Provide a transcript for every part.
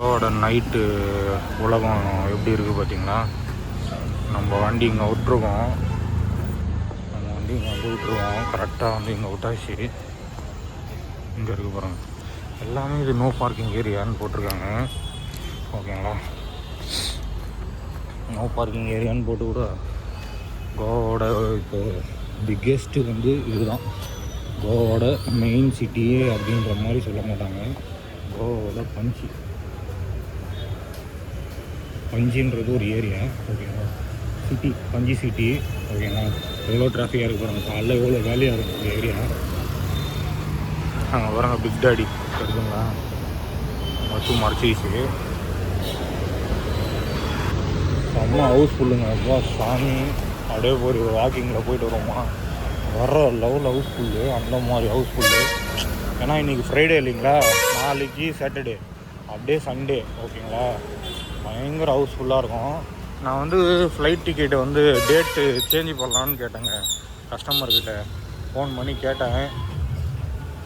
கோவாவோட night உலகம் எப்படி இருக்குது பார்த்தீங்களா? நம்ம வண்டி இங்கே விட்ருவோம். நம்ம வண்டி இங்கே வந்து விட்ருவோம். கரெக்டாக வந்து இங்கே விட்டாச்சு. இங்கே இருக்குது பாருங்கள். எல்லாமே இது நோ பார்க்கிங் ஏரியான்னு போட்டிருக்காங்க. ஓகேங்களா? நோ பார்க்கிங் ஏரியான்னு போட்டு கூட கோவாவோட இப்போ பிக்கெஸ்ட்டு வந்து இதுதான். கோவாவோட மெயின் சிட்டியே அப்படின்ற மாதிரி சொல்ல மாட்டாங்க. கோவாவோட பஞ்சின்றது ஒரு ஏரியா. ஓகேங்களா? சிட்டி, பஞ்சி சிட்டி. ஓகேங்களா? எவ்வளோ டிராஃபிக்காக இருக்குது பாருங்கள். காலைல எவ்வளோ வேலையாக இருக்கும் இந்த ஏரியா. அங்கே பாருங்க பிக் டாடி இருக்குங்களா? மட்டும் மறைச்சிச்சு. செம்ம ஹவுஸ்ஃபுல்லுங்க. அப்பா சாமி, அப்படியே ஒரு வாக்கிங்கில் போயிட்டு வருவோமா, வர லெவல் ஹவுஸ்ஃபுல்லு. அந்த மாதிரி ஹவுஸ்ஃபுல்லு. ஏன்னா இன்றைக்கி ஃப்ரைடே இல்லைங்களா, நாளைக்கு சாட்டர்டே, அப்படியே சண்டே. ஓகேங்களா? பயங்கர ஹவுஸ்ஃபுல்லாக இருக்கும். நான் வந்து ஃப்ளைட் டிக்கெட்டை வந்து டேட்டு சேஞ்ச் பண்ணலான்னு கேட்டேங்க கஸ்டமர்கிட்ட. ஃபோன் பண்ணி கேட்டேன்.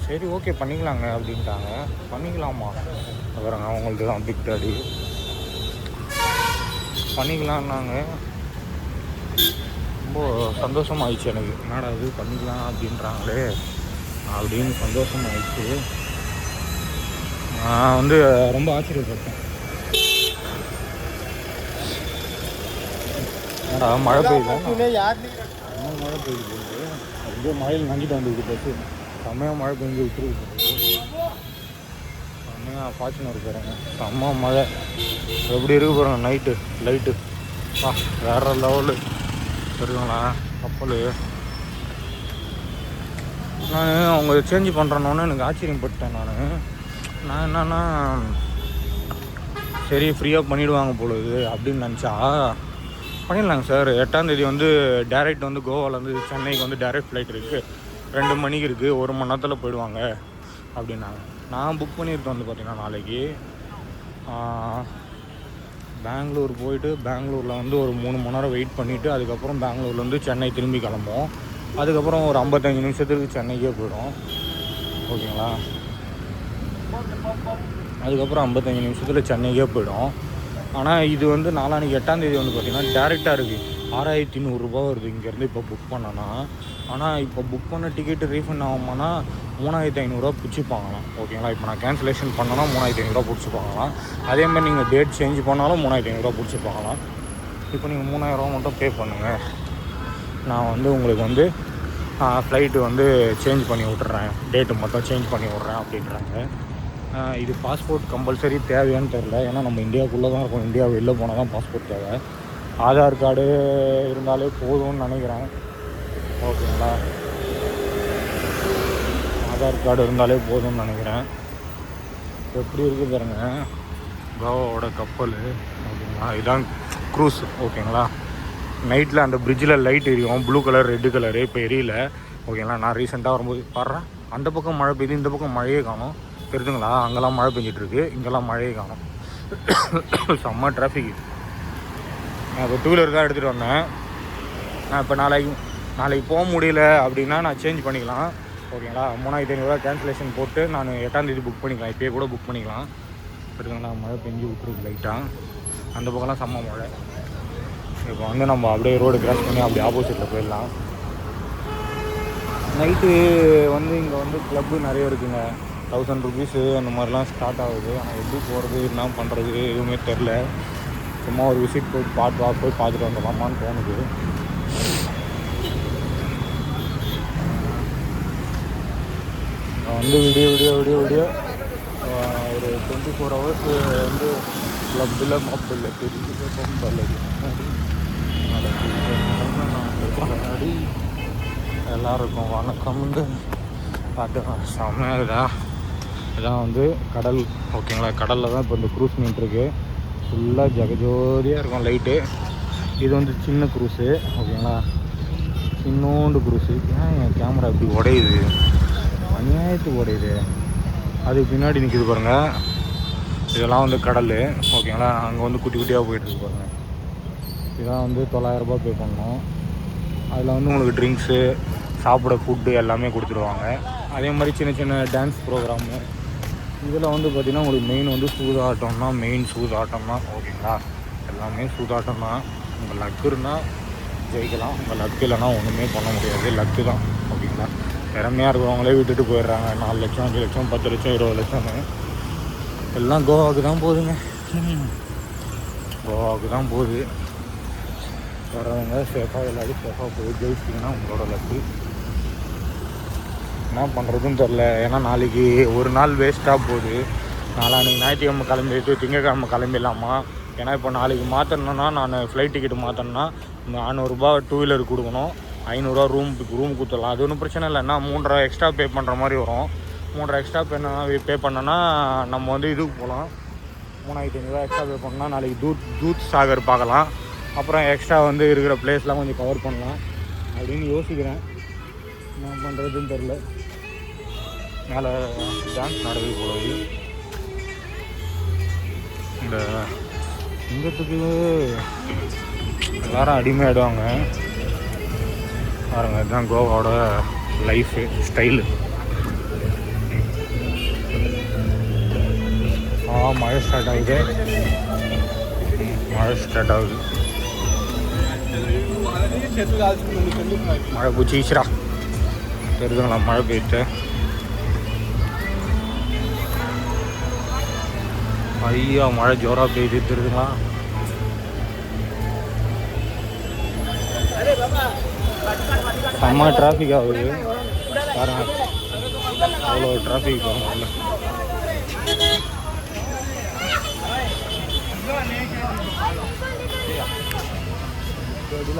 சரி ஓகே பண்ணிக்கலாங்க அப்படின்ட்டாங்க. பண்ணிக்கலாமா? அப்புறங்க அவங்களுக்கு தான் பிக் டாடி. பண்ணிக்கலான்னாங்க. ரொம்ப சந்தோஷமாகிடுச்சு எனக்கு. என்னடா இது பண்ணிக்கலாம் அப்படின்றாங்களே அப்படின்னு சந்தோஷமாகிடுச்சு. நான் வந்து ரொம்ப ஆச்சரியப்பட்டேன். ஏடா மழை பெய்யுது, மழை பெய்யுது. அப்படியே மழையில் நஞ்சிட்டு வந்துருக்கு பஸ்ஸு. செம்மையாக மழை பெஞ்சு விட்டுருக்கு. செம்மையாக ஃபார்ச்சுனர் போகிறாங்க. செம்ம மழை. எப்படி இருக்கு போகிறாங்க நைட்டு லைட்டு. வேறு லெவலு இருக்குங்களா கப்பல். நான் அவங்க சேஞ்ச் பண்ணுறேன்னொன்னே எனக்கு ஆச்சரியப்பட்டேன். நான் என்னன்னா சரி ஃப்ரீயாக பண்ணிவிடுவாங்க போலுது அப்படின்னு நினச்சா, பண்ணிடலாங்க சார். 8ஆந்தேதி வந்து டேரெக்ட் வந்து கோவாலேருந்து சென்னைக்கு வந்து டேரெக்ட் ஃப்ளைட் இருக்குது. 2 மணிக்கு இருக்குது. 1 மணி நேரத்தில் போயிடுவாங்க அப்படின்னாங்க. நான் புக் பண்ணியிருக்கேன் வந்து பார்த்திங்கன்னா நாளைக்கு பெங்களூர் போயிட்டு, பெங்களூரில் வந்து ஒரு 3 மணி நேரம் வெயிட் பண்ணிவிட்டு, அதுக்கப்புறம் பெங்களூர்லேருந்து சென்னை திரும்பி கிளம்போம். அதுக்கப்புறம் ஒரு 55 நிமிஷத்துக்கு சென்னைக்கே போயிடும். ஓகேங்களா? அதுக்கப்புறம் 55 நிமிஷத்தில் சென்னைக்கே போயிடும். ஆனால் இது வந்து நாளான்னைக்கு 8ஆந்தேதி வந்து பார்த்திங்கன்னா டேரெக்டாக இருக்குது. 6100 ரூபா வருது இங்கேருந்து இப்போ புக் பண்ணனா. ஆனால் இப்போ புக் பண்ண டிக்கெட்டு ரீஃபண்ட் ஆகுமானா 3500 பிடிச்சிப்பாங்களாம். ஓகேங்களா? இப்போ நான் கேன்சலேஷன் பண்ணோன்னா 3500 பிடிச்சிப்பாங்களாம். அதேமாதிரி நீங்கள் டேட் சேஞ்ச் பண்ணாலும் 3500 பிடிச்சிப்பாங்களாம். இப்போ நீங்கள் 3000 மட்டும் பே பண்ணுங்கள், நான் வந்து உங்களுக்கு வந்து ஃப்ளைட்டு வந்து சேஞ்ச் பண்ணி விட்டுறேன், டேட்டு மட்டும் சேஞ்ச் பண்ணி விட்றேன் அப்படின்றாங்க. இது பாஸ்போர்ட் கம்பல்சரி தேவையான்னு தெரில. ஏன்னா நம்ம இந்தியாவுக்குள்ளே தான் இருக்கும். இந்தியா வெளில போனால் தான் பாஸ்போர்ட் தேவை. ஆதார் கார்டு இருந்தாலே போதும்னு நினைக்கிறேன். ஓகேங்களா? ஆதார் கார்டு இருந்தாலே போதும்னு நினைக்கிறேன். எப்படி இருக்குது பாருங்க கோவாவோட கப்பல். ஓகேங்களா? இதுதான் க்ரூஸ். ஓகேங்களா? நைட்டில் அந்த பிரிட்ஜில் லைட் எரியும், ப்ளூ கலர் ரெட்டு கலரு. இப்போ எரியல. ஓகேங்களா? நான் ரீசெண்டாக வரும்போது பாடுறேன், அந்த பக்கம் மழை பெய்யுது, இந்த பக்கம் மழையே காணும். தெரிஞ்சுங்களா? அங்கெல்லாம் மழை பெஞ்சிட்ருக்கு, இங்கெல்லாம் மழையே காணும். செம்ம டிராஃபிக். நான் இப்போ 2 வீலர் தான் எடுத்துகிட்டு வந்தேன். நான் இப்போ நாளைக்கு போக முடியல அப்படின்னா நான் சேஞ்ச் பண்ணிக்கலாம். ஓகேங்களா? 3500 கேன்சலேஷன் போட்டு நான் 8ஆந்தேதி புக் பண்ணிக்கலாம். இப்போயே கூட புக் பண்ணிக்கலாம். தெரிஞ்சுங்களா? மழை பெஞ்சு விட்டுருக்கு லைட்டாக. அந்த பக்கம்லாம் செம்ம மழை. இப்போ வந்து நம்ம அப்படியே ரோடு கிராஸ் பண்ணி அப்படியே ஆப்போசிட்டில் போயிடலாம். நைட்டு வந்து இங்கே வந்து கிளப்பு நிறைய இருக்குங்க. 1000 ருபீஸு அந்த மாதிரிலாம் ஸ்டார்ட் ஆகுது. ஆனால் எப்படி போகிறது, என்ன பண்ணுறது எதுவுமே தெரில. சும்மா ஒரு விசிட் போய் பார்த்துட்டு வந்துடலாமான்னு தோணுது. வந்து விடிய ஒரு 24 ஹவர்ஸ் வந்து கிளப்பில் மப்பில் தெரிஞ்சு முன்னாடி எல்லாருக்கும் வணக்கம்னு பார்த்து செம்மையாகுதா. இதான் வந்து கடல். ஓகேங்களா? கடலில் தான் இப்போ இந்த க்ரூஸ் நின்றுருக்கு. ஃபுல்லாக ஜகஜோதியாக இருக்கும் லைட்டு. இது வந்து சின்ன க்ரூஸு. ஓகேங்களா? சின்னோண்டு க்ரூஸு. ஏன் என் கேமரா இப்படி உடையுது, அநியாயத்துக்கு உடையுது. அதுக்கு பின்னாடி நிற்கிது பாருங்கள். இதெல்லாம் வந்து கடல். ஓகேங்களா? அங்கே வந்து குட்டி குட்டியாக போயிட்டுருக்கு பாருங்கள். இதெல்லாம் வந்து 900 ரூபா பே பண்ணணும். அதில் வந்து உங்களுக்கு ட்ரிங்க்ஸு, சாப்பிட ஃபுட்டு எல்லாமே கொடுத்துருவாங்க. அதே மாதிரி சின்ன சின்ன டான்ஸ் ப்ரோக்ராமு இதில் வந்து பார்த்திங்கன்னா உங்களுக்கு மெயின் வந்து சூதாட்டம் தான், மெயின் சூதாட்டம் தான். ஓகேங்களா, எல்லாமே சூதாட்டம் தான். உங்கள் லக்கு இருந்தால் ஜெயிக்கலாம், உங்கள் லக்கு இல்லைனா ஒன்றுமே பண்ண முடியாது. லக்கு தான். ஓகேங்களா, திறமையாக இருக்கிறவங்களே விட்டுட்டு போயிடுறாங்க. 4 லட்சம் 5 லட்சம் 10 லட்சம் 20 லட்சம்னு எல்லாம் கோவாவுக்கு தான் போகுதுங்க. கோவாவுக்கு தான் போகுது. வரவங்க சேஃபாக எல்லாரும் சேஃபாக போய் ஜெயிச்சிட்டிங்கன்னா உங்களோட லக்கு. என்ன பண்ணுறதுன்னு தெரில. ஏன்னா நாளைக்கு ஒரு நாள் வேஸ்ட்டாக போகுது. நாளைக்கு ஞாயிற்றுக்கிழமை கிளம்பிட்டு திங்கக்கிழமை கிளம்பிடலாமா? ஏன்னா இப்போ நாளைக்கு மாற்றணுன்னா நான் ஃப்ளைட் டிக்கெட்டு மாற்றணுன்னா 400ரூபா 2 வீலர் கொடுக்கணும், 500ரூவா ரூம் கொடுத்துடலாம். அது ஒன்றும் பிரச்சனை இல்லை. நான் 3,000 எக்ஸ்ட்ரா பே பண்ணுற மாதிரி வரும். 3,000 எக்ஸ்ட்ரா பே பண்ணோன்னா நம்ம வந்து இதுக்கு போகலாம். 3,500 எக்ஸ்ட்ரா பே பண்ணோன்னா நாளைக்கு தூத் சாகர் பார்க்கலாம். அப்புறம் எக்ஸ்ட்ரா வந்து இருக்கிற பிளேஸ்லாம் கொஞ்சம் கவர் பண்ணலாம் அப்படின்னு யோசிக்கிறேன். என்ன பண்ணுறதுன்னு தெரில. மேலே டான்ஸ் நடக்குது போலது. இந்த சிங்கத்துக்கு எல்லாரும் அடிமையாயிடுவாங்க பாருங்க. இதுதான் கோவாவோட லைஃபு ஸ்டைலு. மழை ஸ்டார்ட் ஆகுது. மழை பூச்சிச்சுரா தெரியுதுங்களா? மழை பெய்யுது. ஐயா மழை ஜோராக பெய்யுது தெரியுதுங்களா? செம்ம டிராஃபிக் ஆகுது பாருங்க. அவ்வளோ டிராஃபிக் பாருங்க.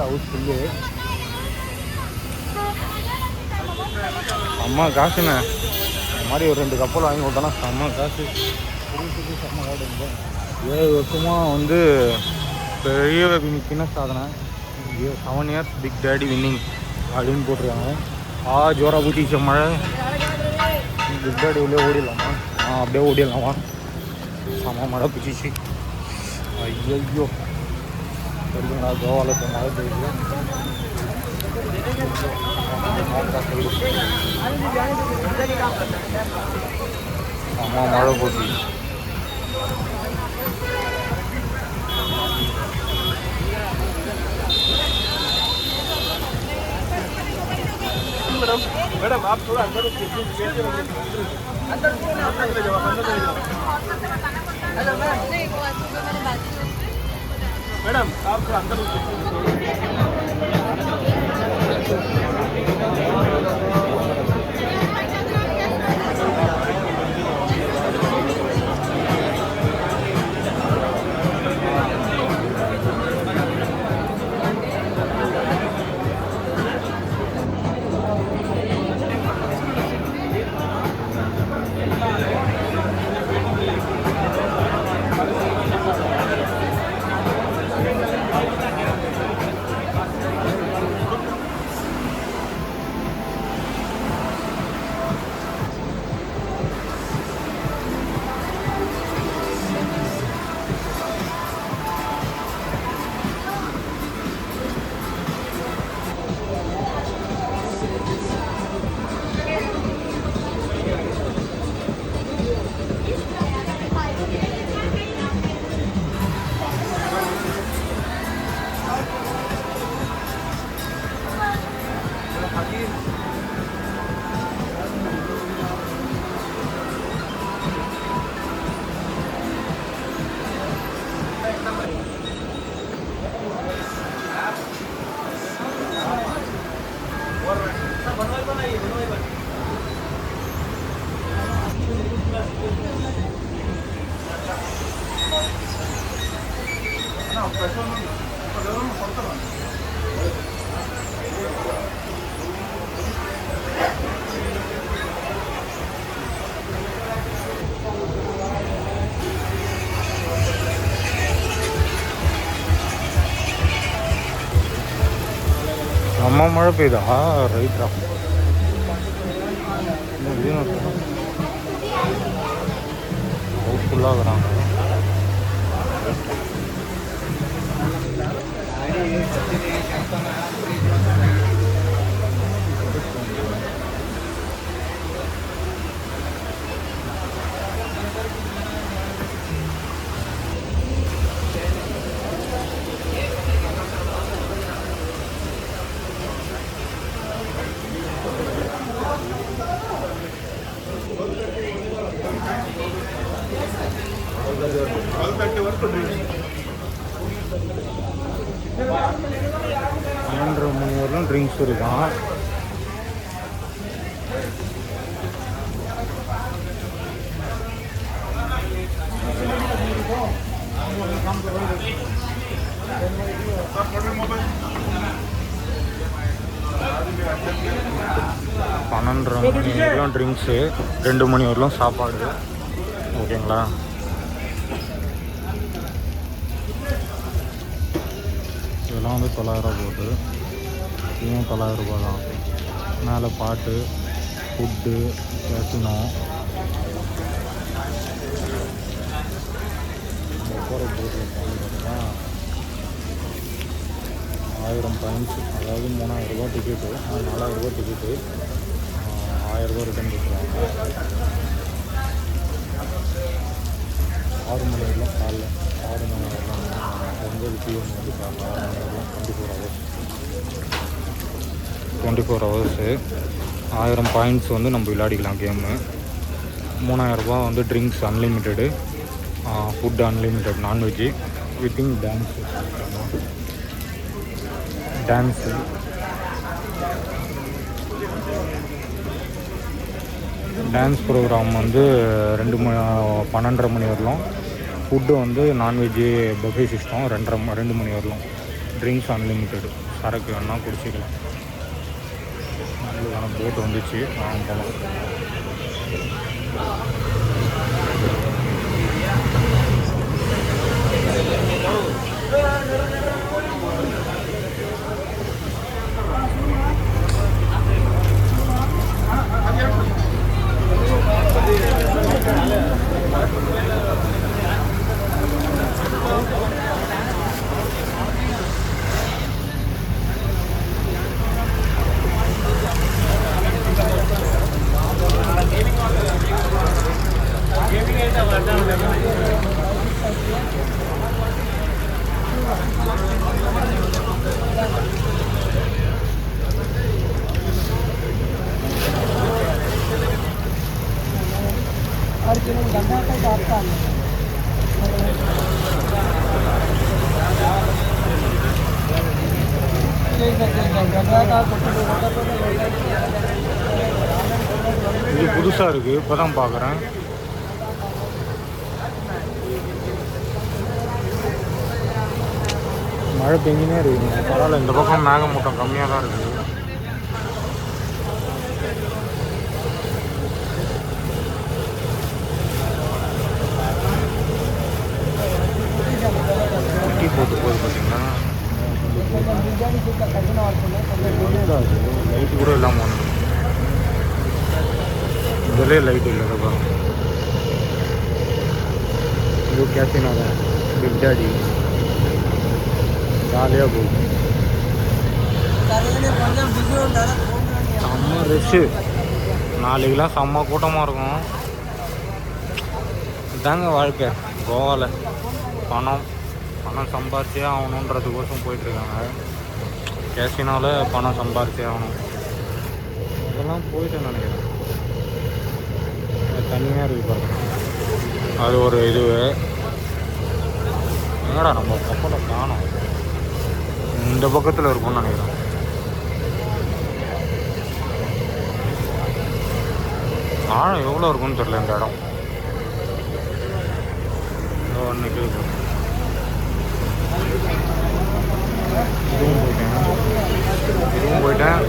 House full. செம்ம காசுண்ணே. இந்த மாதிரி ஒரு 2 கப்பல் வாங்கி கொடுத்தோன்னா செம்ம காசு. செம்ம காடு. 7 வருஷமாக வந்து பெரிய கின்ன சாதனை. 7 இயர்ஸ் பிக் டேடி வின்னிங் அப்படின்னு போட்டிருக்காங்க. ஜோராக ஊற்றிச்ச மழை. பிக் டேடி உள்ளே ஓடிடலாமா? அப்படியே ஓடிடலாமா? செம்ம மழை பிடிச்சிச்சு. ஐயோ தெரியுங்களா? கோவாவில் இப்போ மழை பெய்யுது. அம்மா மழை போச்சு. मैडम आप थोड़ा अंदर मैडम आप थोड़ा अंदर அம்மா மழை பெய்யுதா? ரைட்டா ஹவுஸ்ஃபுல்லாகிறாங்க. பன்னெண்டரை மணி வரலாம் ட்ரிங்க்ஸ் இருக்கான். பன்னெண்டரை மணி வரலாம் ட்ரிங்க்ஸு, 2 மணி வரலாம் சாப்பாடு. ஓகேங்களா? இதெல்லாம் வந்து 900 போட்டு, இதுவும் 900 ரூபா தான். மேலே பாட்டு, ஃபுட்டு, கேசினோ, போகிற போட்டில் பார்த்தீங்கன்னா 1000 பாயிண்ட்ஸ், அதாவது 3000 ரூபா டிக்கெட்டு, 4000 ரூபா டிக்கெட்டு, 1000 ரூபா ரிட்டன் கொடுத்துருவாங்க. 6 மணி வரலாம் காலைல, 6 மணி வரலாம் 9 PM வந்து காலைல 6 மணி வரலாம். 24 ஹவர்ஸு. 1000 பாயிண்ட்ஸ் வந்து நம்ம விளையாடிக்கலாம் கேமு. 3000 ரூபா வந்து drinks unlimited, food unlimited, non veg within dance. Dance programme வந்து 12:30 மணி வரலாம். ஃபுட்டு வந்து நான்வெஜ்ஜு பஃபே சிஸ்டம் 2 மணி வரலாம். ட்ரிங்க்ஸ் அன்லிமிட்டெடு, சரக்கு வேணால் குடிச்சிக்கலாம். நம்மளுக்கான போட்டு வந்துச்சு, வாங்க போகலாம். இது புதுசாக இருக்குது, இப்போ தான் பார்க்குறேன். மழை பெஞ்சினே இருக்குங்க, பரவாயில்ல. இந்த பக்கம் மேகமூட்டம் கம்மியாக தான் இருக்குது. குட்டி போட்டு போகுது பார்த்தீங்கன்னா, லைட்டு கூட இல்லாமல் ஒன்று இதிலே லைட் இல்லை. பாருங்க, இது கேசினோ தான், பிக் டாடி. ஜாலியாக போகும், செம்ம ரஷ்ஷு. நாளைக்கெலாம் செம்ம கூட்டமாக இருக்கும். இதாங்க வாழ்க்கை கோவாவில். பணம் சம்பாரிச்சே ஆகணுன்றதுக்கோசம் போயிட்டுருக்காங்க. கேசினோவில் பணம் சம்பாரிச்சே ஆகணும். அதெல்லாம் போயிட்டு நினைக்கிறேன். தனியாக இருக்குது பாருங்க, அது ஒரு இது. என்னடா நம்ம கப்பலை காணோம், இந்த பக்கத்தில் இருக்கும்னு நினைக்கிறேன். ஆழம் எவ்வளோ இருக்குன்னு தெரியல இந்த இடம். அன்னைக்கு இதுவும் போயிட்டேன்,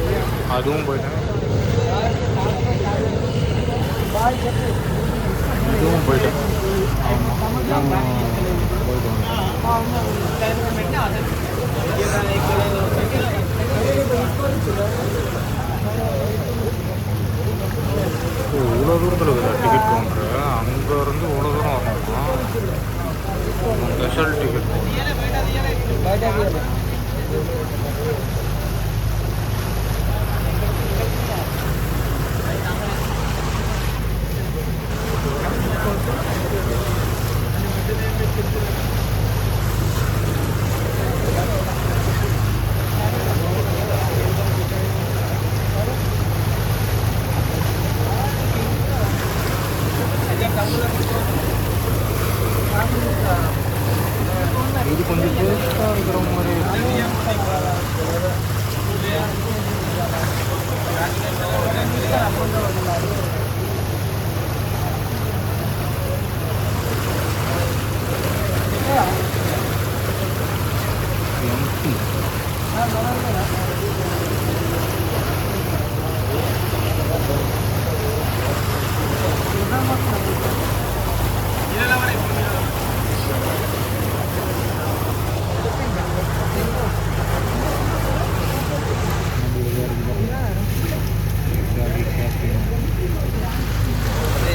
அதுவும் போயிட்டேன், இதுவும் போயிட்டேன். ஆமாம், இவ்வளோ தூரத்தில் இருக்குதா டிக்கெட் கவுண்ட்ரு? அங்கேருந்து இவ்வளோ தூரம் வரணுமா? Special ticket. இது கொஞ்சம் பெருசாக இருக்கிற மாதிரி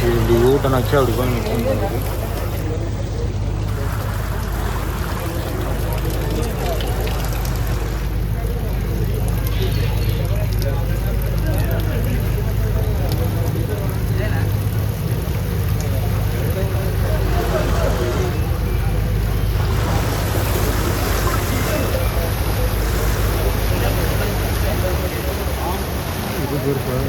இப்படி ஊட்டனாச்சு அப்படி போய் மிக்சிங் பண்ணுறது. இது பெருசாக